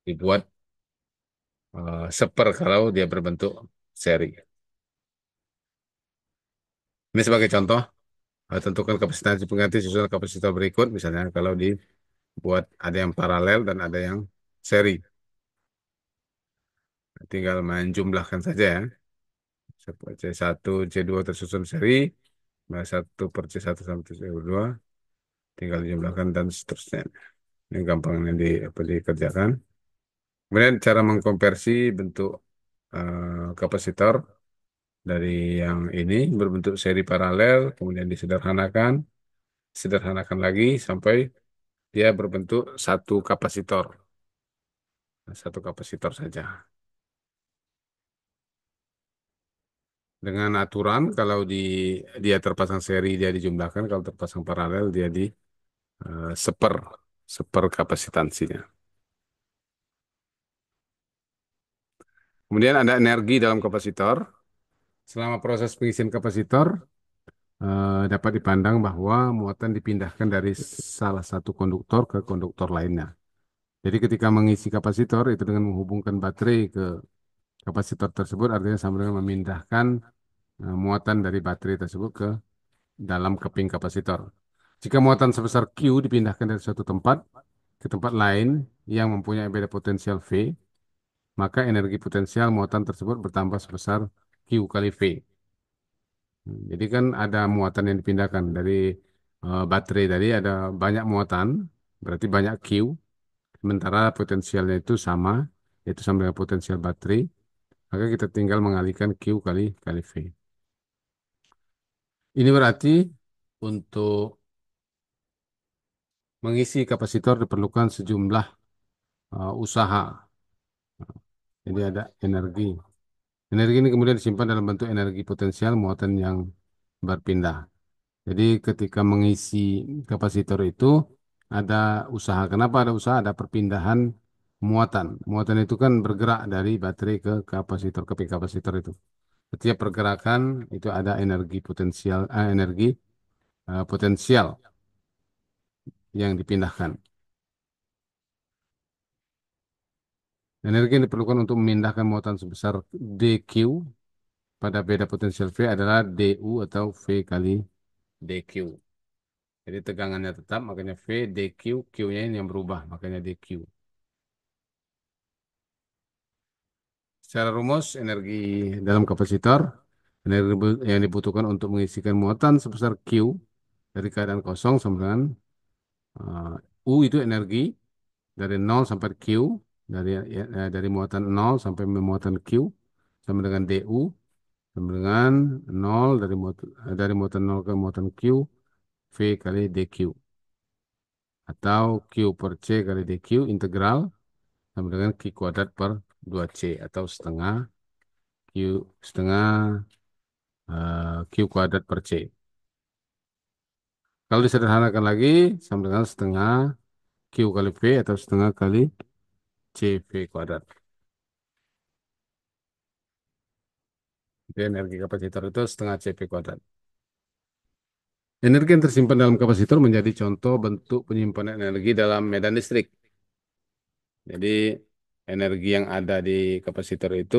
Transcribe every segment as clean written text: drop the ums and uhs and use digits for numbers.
dibuat seper kalau dia berbentuk seri. Ini sebagai contoh, tentukan kapasitansi pengganti susunan kapasitor berikut. Misalnya kalau dibuat ada yang paralel dan ada yang seri. Tinggal menjumlahkan saja ya. C1, C2 tersusun seri, satu per C1 sampai C2, tinggal dijumlahkan dan seterusnya. Ini gampang yang apa, dikerjakan. Kemudian cara mengkonversi bentuk kapasitor dari yang ini berbentuk seri paralel, kemudian sederhanakan lagi sampai dia berbentuk satu kapasitor saja. Dengan aturan kalau dia terpasang seri dia dijumlahkan, kalau terpasang paralel dia di seper seper kapasitansinya. Kemudian ada energi dalam kapasitor. Selama proses pengisian kapasitor dapat dipandang bahwa muatan dipindahkan dari salah satu konduktor ke konduktor lainnya. Jadi ketika mengisi kapasitor itu dengan menghubungkan baterai ke kapasitor tersebut artinya sama dengan memindahkan muatan dari baterai tersebut ke dalam keping kapasitor. Jika muatan sebesar Q dipindahkan dari suatu tempat ke tempat lain yang mempunyai beda potensial V, maka energi potensial muatan tersebut bertambah sebesar Q kali V. Jadi kan ada muatan yang dipindahkan dari baterai tadi ada banyak muatan, berarti banyak Q, sementara potensialnya itu sama, yaitu sama dengan potensial baterai, maka kita tinggal mengalihkan Q kali kali V. Ini berarti untuk mengisi kapasitor diperlukan sejumlah usaha. Jadi ada energi. Energi ini kemudian disimpan dalam bentuk energi potensial muatan yang berpindah. Jadi ketika mengisi kapasitor itu ada usaha. Kenapa ada usaha? Ada perpindahan muatan. Muatan itu kan bergerak dari baterai ke kapasitor ke kapasitor itu. Setiap pergerakan itu ada energi potensial yang dipindahkan. Energi yang diperlukan untuk memindahkan muatan sebesar dq pada beda potensial V adalah du atau V kali dq. Jadi tegangannya tetap, makanya V, dq, Q-nya ini yang berubah, makanya dq. Secara rumus, energi dalam kapasitor, energi yang dibutuhkan untuk mengisikan muatan sebesar Q dari keadaan kosong sama dengan uh, U itu energi dari 0 sampai Q, dari muatan 0 sampai muatan Q, sama dengan DU, sama dengan 0 dari muatan 0 ke muatan Q, V kali DQ. Atau Q per C kali DQ integral sama dengan Q kuadrat per 2C atau Q setengah Q kuadrat per C. Kalau disederhanakan lagi sama dengan setengah Q kali V atau setengah kali CV kuadrat. Jadi energi kapasitor itu setengah CV kuadrat. Energi yang tersimpan dalam kapasitor menjadi contoh bentuk penyimpanan energi dalam medan listrik. Jadi energi yang ada di kapasitor itu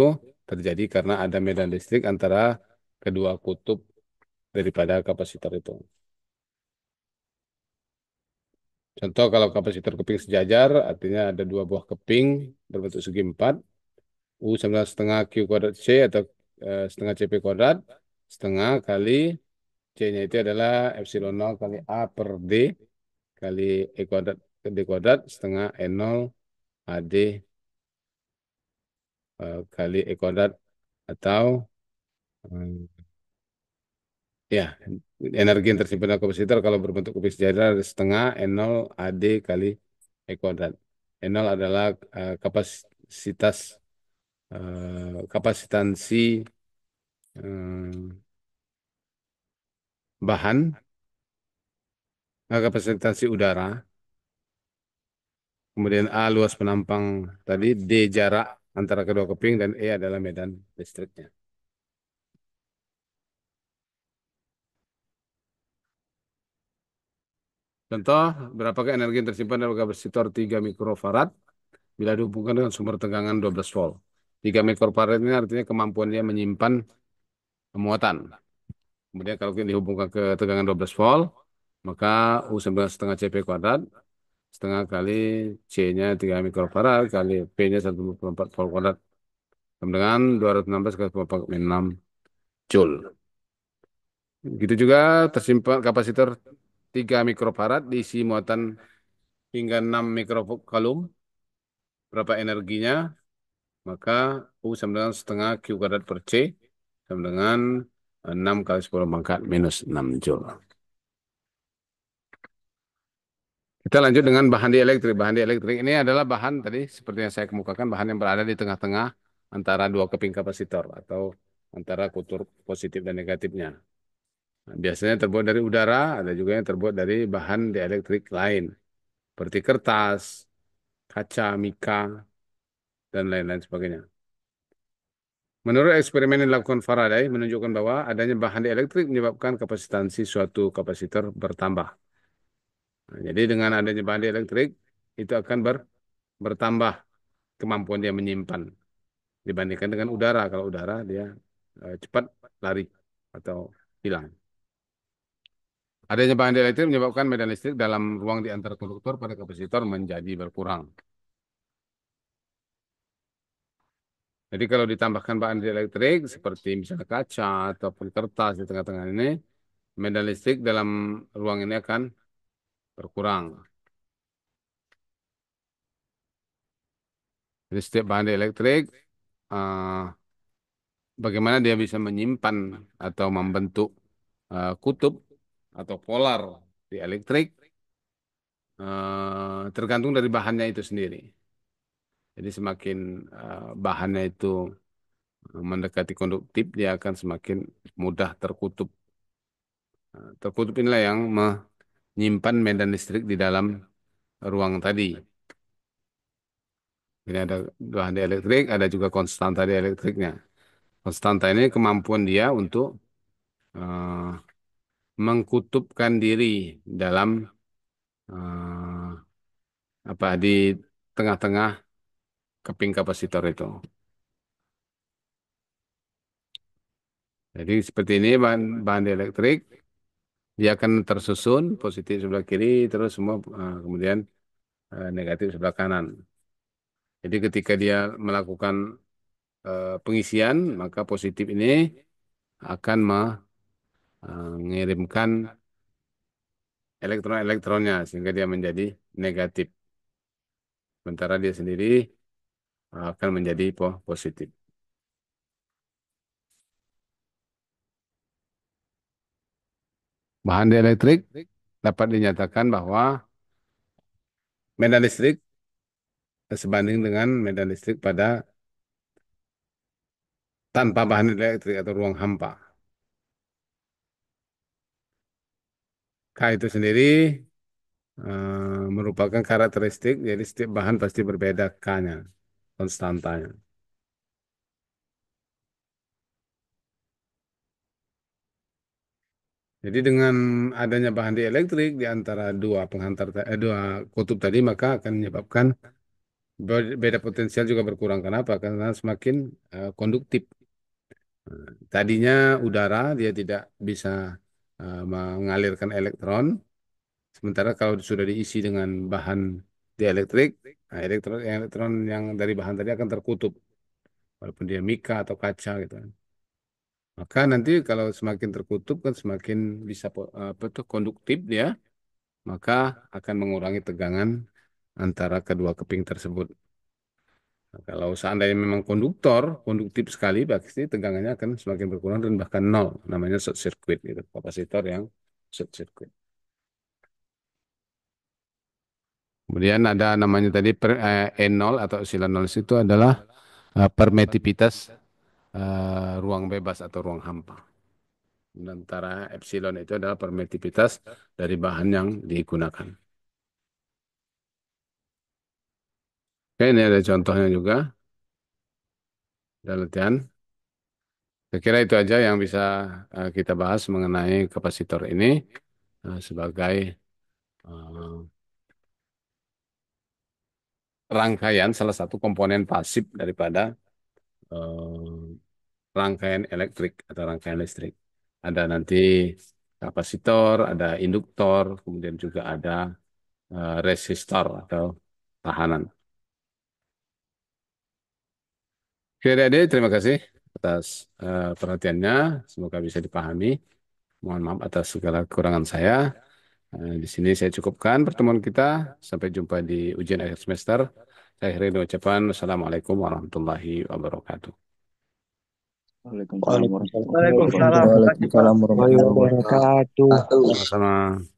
terjadi karena ada medan listrik antara kedua kutub daripada kapasitor itu. Contoh kalau kapasitor keping sejajar, artinya ada dua buah keping berbentuk segi empat, U sama setengah Q kuadrat C atau setengah CP kuadrat, setengah kali C-nya itu adalah epsilon 0 kali A per D kali E kuadrat ke D kuadrat, setengah E0 AD kali E kuadrat atau ya, energi yang tersimpan dalam kapasitor kalau berbentuk kubik sejajar ada setengah N0 AD kali E kuadrat. N0 adalah kapasitansi eh, bahan, kapasitansi udara. Kemudian A luas penampang tadi, D jarak antara kedua keping, dan E adalah medan listriknya. Contoh, berapakah energi yang tersimpan dalam kapasitor 3 mikrofarad? bila dihubungkan dengan sumber tegangan 12 volt. 3 mikrofarad ini artinya kemampuan dia menyimpan muatan. Kemudian kalau kita dihubungkan ke tegangan 12 volt, maka U setengah CP kuadrat setengah kali C-nya 3 mikrofarad kali P-nya 1,4 volt kuadrat sama dengan 216 kali 4,6 Joule. Begitu juga tersimpan kapasitor 3 mikrofarad diisi muatan hingga 6 mikrokulum. Berapa energinya? Maka U sama dengan setengah Q kuadrat per C sama dengan 6 kali 10 pangkat minus 6 Joule. Kita lanjut dengan bahan dielektrik. Bahan dielektrik ini adalah bahan tadi seperti yang saya kemukakan, bahan yang berada di tengah-tengah antara dua keping kapasitor atau antara kutub positif dan negatifnya. Nah, biasanya terbuat dari udara, ada juga yang terbuat dari bahan dielektrik lain, seperti kertas, kaca, mika, dan lain-lain sebagainya. Menurut eksperimen yang dilakukan Faraday menunjukkan bahwa adanya bahan dielektrik menyebabkan kapasitansi suatu kapasitor bertambah. Nah, jadi dengan adanya bahan dielektrik itu akan bertambah kemampuan dia menyimpan dibandingkan dengan udara. Kalau udara dia cepat lari atau hilang. Adanya bahan dielektrik menyebabkan medan listrik dalam ruang di antara konduktor pada kapasitor menjadi berkurang. Jadi kalau ditambahkan bahan dielektrik seperti misalnya kaca ataupun kertas di tengah-tengah ini, medan listrik dalam ruang ini akan berkurang. Jadi setiap bahan dielektrik, eh, bagaimana dia bisa menyimpan atau membentuk kutub atau polar di elektrik, tergantung dari bahannya itu sendiri. Jadi semakin bahannya itu mendekati konduktif, dia akan semakin mudah terkutub. Terkutub inilah yang menyimpan medan listrik di dalam ruang tadi. Ini ada bahan dielektrik, ada juga konstanta dielektriknya. Konstanta ini kemampuan dia untuk eh, mengkutupkan diri dalam eh, apa di tengah-tengah keping kapasitor itu. Jadi seperti ini bahan dielektrik dia akan tersusun positif sebelah kiri terus semua kemudian negatif sebelah kanan. Jadi ketika dia melakukan pengisian maka positif ini akan mengirimkan elektron-elektronnya sehingga dia menjadi negatif. Sementara dia sendiri akan menjadi positif. Bahan dielektrik dapat dinyatakan bahwa medan listrik sebanding dengan medan listrik pada tanpa bahan elektrik atau ruang hampa. K itu sendiri merupakan karakteristik, jadi setiap bahan pasti berbeda K-nya, konstantanya. Jadi dengan adanya bahan dielektrik di antara dua kutub tadi, maka akan menyebabkan beda potensial juga berkurang. Kenapa? Karena semakin konduktif. Tadinya udara dia tidak bisa mengalirkan elektron, sementara kalau sudah diisi dengan bahan dielektrik, nah elektron yang dari bahan tadi akan terkutub, walaupun dia mika atau kaca gitu kan. Maka nanti kalau semakin terkutub kan semakin bisa apa tuh konduktif dia, maka akan mengurangi tegangan antara kedua keping tersebut. Nah, kalau seandainya memang konduktif sekali, pasti tegangannya akan semakin berkurang dan bahkan nol, namanya short circuit gitu, kapasitor yang short circuit. Kemudian ada namanya tadi E0 atau epsilon 0 itu adalah permitivitas ruang bebas atau ruang hampa. Sementara epsilon itu adalah permitivitas dari bahan yang digunakan. Oke, ini ada contohnya juga dalam latihan. Saya kira itu aja yang bisa kita bahas mengenai kapasitor ini sebagai eh, rangkaian salah satu komponen pasif daripada eh, rangkaian elektrik atau rangkaian listrik. Ada nanti kapasitor, ada induktor, kemudian juga ada resistor atau tahanan. Oke, Adik, terima kasih atas perhatiannya. Semoga bisa dipahami. Mohon maaf atas segala kekurangan saya. Di sini saya cukupkan pertemuan kita. Sampai jumpa di ujian akhir semester. Saya akhiri dengan ucapan Assalamualaikum warahmatullahi wabarakatuh. Waalaikumsalam Waalaikumsalam warahmatullahi warahmatullahi wabarakatuh. Waalaikumsalam warahmatullahi wabarakatuh. wabarakatuh. Sama-sama.